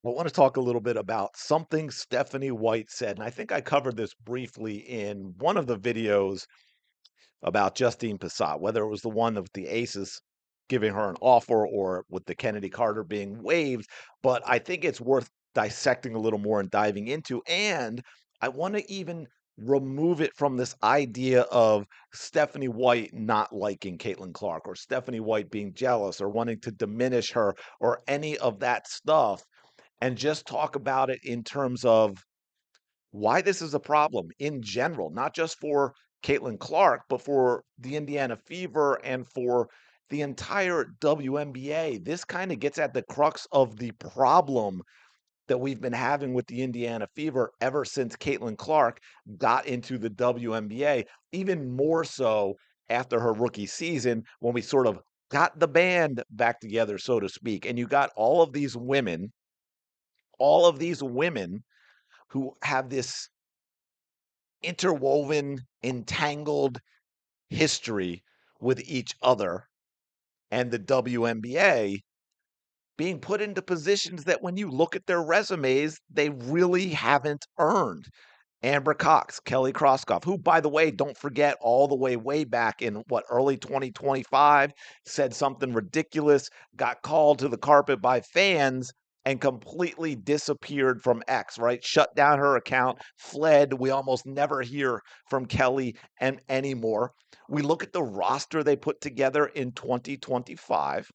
I want to talk a little bit about something Stephanie White said, and I think I covered this briefly in one of the videos about Justine Pissott, whether it was the one of the Aces giving her an offer or with the Kennedy Carter being waived. But I think it's worth dissecting a little more and diving into. And I want to even remove it from this idea of Stephanie White not liking Caitlin Clark or Stephanie White being jealous or wanting to diminish her or any of that stuff, and just talk about it in terms of why this is a problem in general, not just for Caitlin Clark, but for the Indiana Fever and for the entire WNBA. This kind of gets at the crux of the problem that we've been having with the Indiana Fever ever since Caitlin Clark got into the WNBA, even more so after her rookie season when we sort of got the band back together, so to speak. And you got all of these women who have this interwoven, entangled history with each other and the WNBA being put into positions that when you look at their resumes, they really haven't earned. Amber Cox, Kelly Kroskoff, who, by the way, don't forget all the way back in early 2025, said something ridiculous, got called to the carpet by fans, and completely disappeared from X, right? Shut down her account, fled. We almost never hear from Kelly and anymore. We look at the roster they put together in 2025.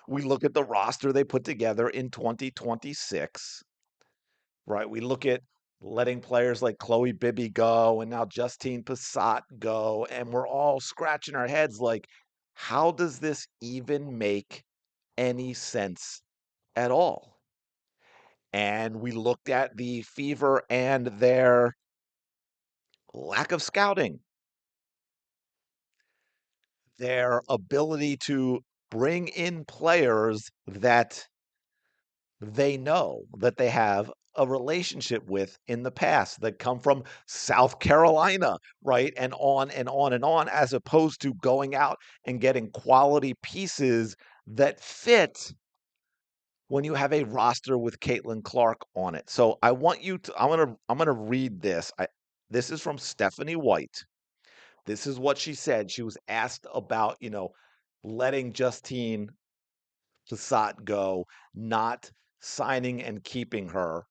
We look at the roster they put together in 2026, right? We look at letting players like Chloe Bibby go and now Justine Pissott go, and we're all scratching our heads like, how does this even make any sense at all? And we looked at the Fever and their lack of scouting, their ability to bring in players that they know that they have a relationship with in the past that come from South Carolina, right? And on and on and on, as opposed to going out and getting quality pieces that fit when you have a roster with Caitlin Clark on it. So I want you to, I'm gonna read this. This is from Stephanie White. This is what she said. She was asked about, letting Justine Pissott go, not signing and keeping her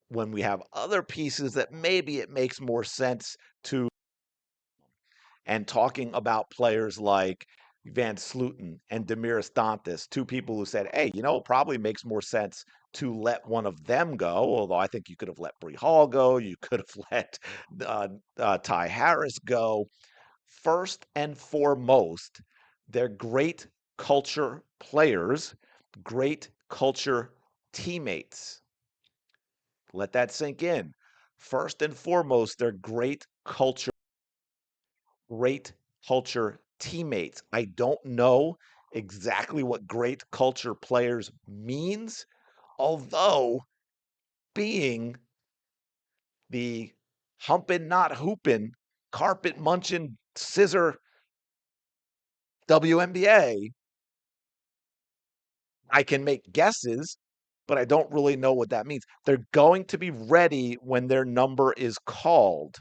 when we have other pieces that maybe it makes more sense to, and talking about players like Van Sluten and Demiris Dantas, two people who said, hey, it probably makes more sense to let one of them go. Although I think you could have let Bree Hall go, you could have let Ty Harris go. First and foremost, they're great culture players, great culture teammates. Let that sink in. First and foremost, they're great culture teammates. I don't know exactly what great culture players means, although being the humping, not hooping, carpet munching, scissor WNBA, I can make guesses, but I don't really know what that means. They're going to be ready when their number is called.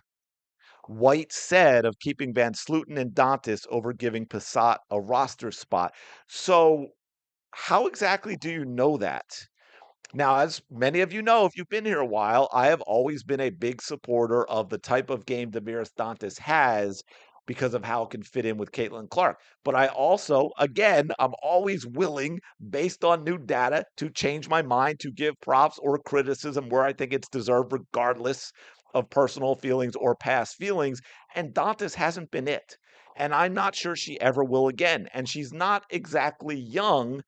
White said of keeping Van Sluten and Dantas over giving Passat a roster spot. So, how exactly do you know that? Now, as many of you know, if you've been here a while, I have always been a big supporter of the type of game Demiris Dantas has because of how it can fit in with Caitlin Clark. But I also, again, I'm always willing, based on new data, to change my mind, to give props or criticism where I think it's deserved, regardless of personal feelings or past feelings. And Dantas hasn't been it. And I'm not sure she ever will again. And she's not exactly young,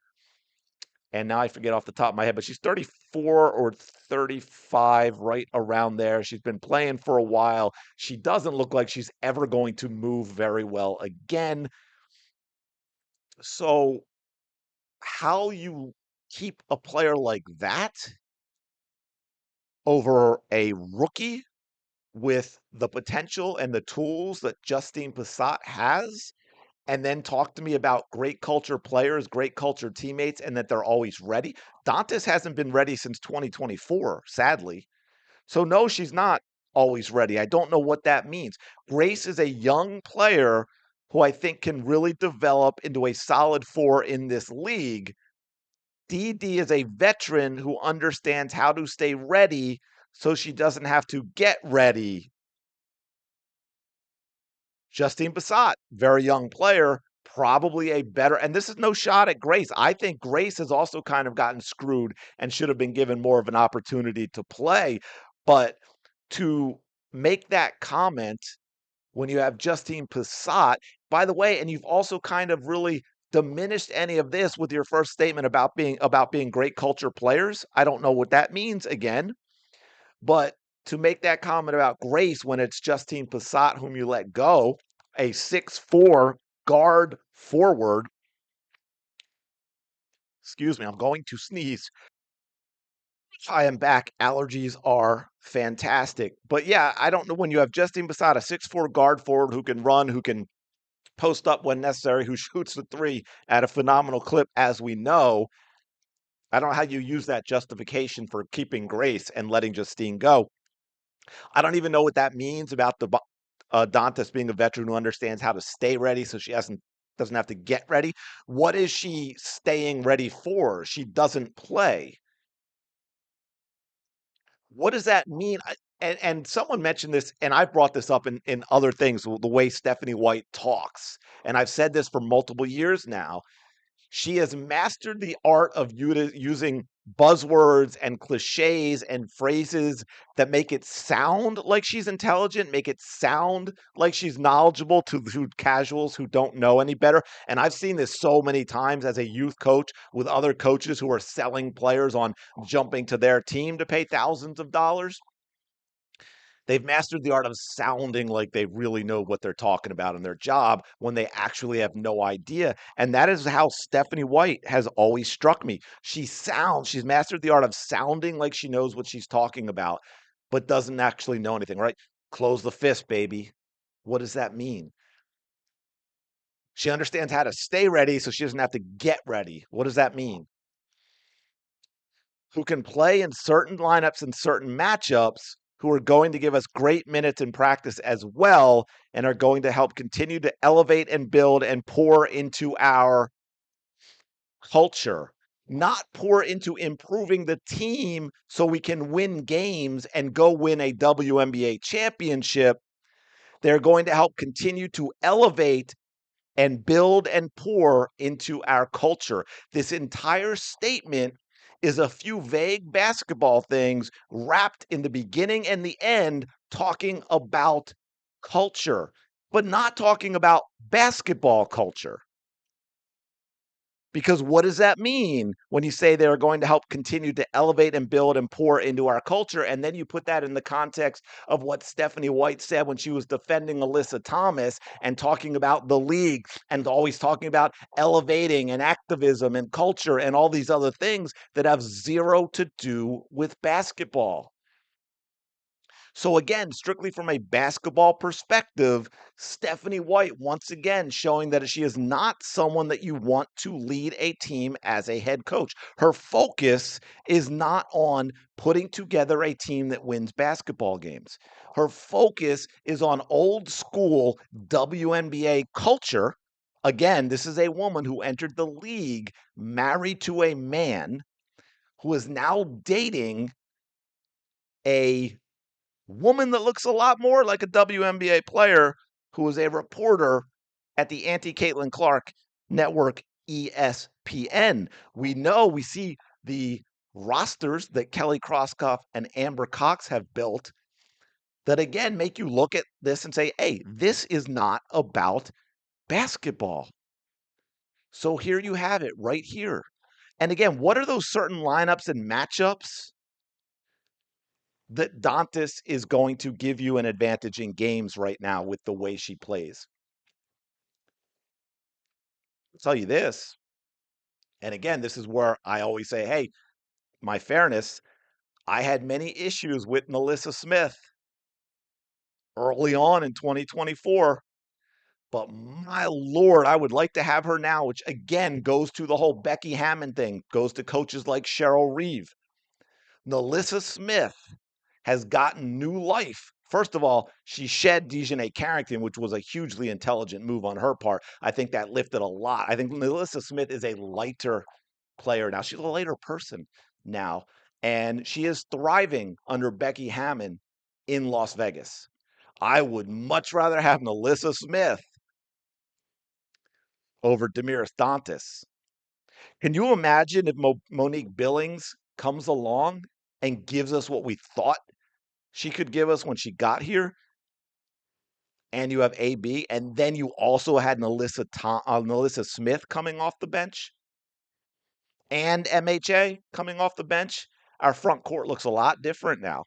and now I forget off the top of my head, but she's 34 or 35, right around there. She's been playing for a while. She doesn't look like she's ever going to move very well again. So, how you keep a player like that over a rookie with the potential and the tools that Justine Pissott has and then talk to me about great culture players, great culture teammates, and that they're always ready. Dantas hasn't been ready since 2024, sadly. So, no, she's not always ready. I don't know what that means. Grace is a young player who I think can really develop into a solid four in this league. DD is a veteran who understands how to stay ready so she doesn't have to get ready. Justine Pissott, very young player, probably a better, and this is no shot at Grace. I think Grace has also kind of gotten screwed and should have been given more of an opportunity to play. But to make that comment when you have Justine Pissott, by the way, and you've also kind of really diminished any of this with your first statement about being great culture players. I don't know what that means again, but to make that comment about Grace when it's Justine Pissott whom you let go, a 6'4" guard forward, excuse me, I'm going to sneeze. I am back. Allergies are fantastic. But yeah, I don't know when you have Justine Pissott, a 6'4" guard forward who can run, who can post up when necessary, who shoots the three at a phenomenal clip, as we know. I don't know how you use that justification for keeping Grace and letting Justine go. I don't even know what that means about Dantas being a veteran who understands how to stay ready, so she doesn't have to get ready. What is she staying ready for? She doesn't play. What does that mean? And someone mentioned this, and I've brought this up in other things, the way Stephanie White talks. And I've said this for multiple years now. She has mastered the art of using buzzwords and cliches and phrases that make it sound like she's intelligent, make it sound like she's knowledgeable to casuals who don't know any better. And I've seen this so many times as a youth coach with other coaches who are selling players on jumping to their team to pay thousands of dollars. They've mastered the art of sounding like they really know what they're talking about in their job when they actually have no idea. And that is how Stephanie White has always struck me. She's mastered the art of sounding like she knows what she's talking about, but doesn't actually know anything, right? Close the fist, baby. What does that mean? She understands how to stay ready so she doesn't have to get ready. What does that mean? Who can play in certain lineups and certain matchups, who are going to give us great minutes in practice as well, and are going to help continue to elevate and build and pour into our culture, not pour into improving the team so we can win games and go win a WNBA championship. They're going to help continue to elevate and build and pour into our culture. This entire statement is a few vague basketball things wrapped in the beginning and the end, talking about culture, but not talking about basketball culture. Because what does that mean when you say they're going to help continue to elevate and build and pour into our culture? And then you put that in the context of what Stephanie White said when she was defending Alyssa Thomas and talking about the league and always talking about elevating and activism and culture and all these other things that have zero to do with basketball. So again, strictly from a basketball perspective, Stephanie White once again showing that she is not someone that you want to lead a team as a head coach. Her focus is not on putting together a team that wins basketball games. Her focus is on old school WNBA culture. Again, this is a woman who entered the league married to a man who is now dating a woman that looks a lot more like a WNBA player who was a reporter at the anti Caitlin Clark network ESPN. We see the rosters that Kelly Krauskopf and Amber Cox have built that again make you look at this and say, hey, this is not about basketball. So here you have it right here. And again, what are those certain lineups and matchups that Dantas is going to give you an advantage in games right now with the way she plays? I'll tell you this, and again, this is where I always say, hey, my fairness, I had many issues with Melissa Smith early on in 2024. But my lord, I would like to have her now, which again goes to the whole Becky Hammon thing, goes to coaches like Cheryl Reeve. Nalissa Smith has gotten new life. First of all, she shed Dejanay Carrington, which was a hugely intelligent move on her part. I think that lifted a lot. I think Nalissa Smith is a lighter player now. She's a lighter person now, and she is thriving under Becky Hammon in Las Vegas. I would much rather have Nalissa Smith over Demiris Dantas. Can you imagine if Monique Billings comes along and gives us what we thought she could give us when she got here? And you have AB, and then you also had Nalissa Smith coming off the bench and MHA coming off the bench. Our front court looks a lot different now.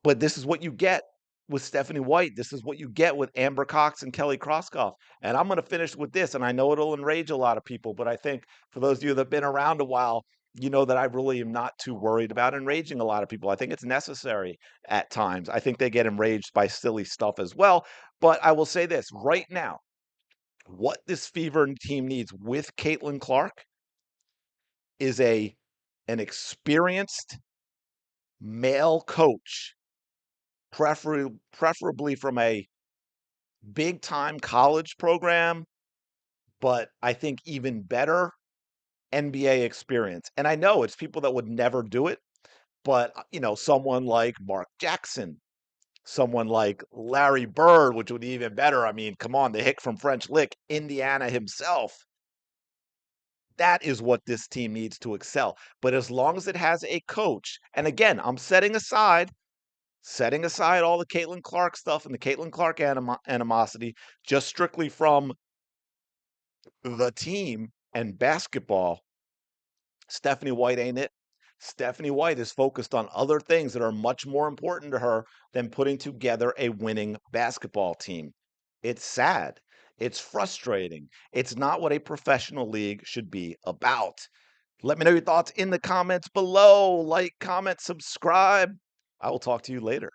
But this is what you get with Stephanie White. This is what you get with Amber Cox and Kelly Krauskopf. And I'm going to finish with this, and I know it'll enrage a lot of people, but I think for those of you that have been around a while, you know that I really am not too worried about enraging a lot of people. I think it's necessary at times. I think they get enraged by silly stuff as well. But I will say this right now, what this Fever team needs with Caitlin Clark is an experienced male coach, preferably from a big time college program, but I think even better NBA experience. And I know it's people that would never do it, but someone like Mark Jackson, someone like Larry Bird, which would be even better. I mean, come on, the hick from French Lick, Indiana himself. That is what this team needs to excel. But as long as it has a coach, and again, I'm setting aside all the Caitlin Clark stuff and the Caitlin Clark animosity, just strictly from the team and basketball. Stephanie White ain't it. Stephanie White is focused on other things that are much more important to her than putting together a winning basketball team. It's sad. It's frustrating. It's not what a professional league should be about. Let me know your thoughts in the comments below. Like, comment, subscribe. I will talk to you later.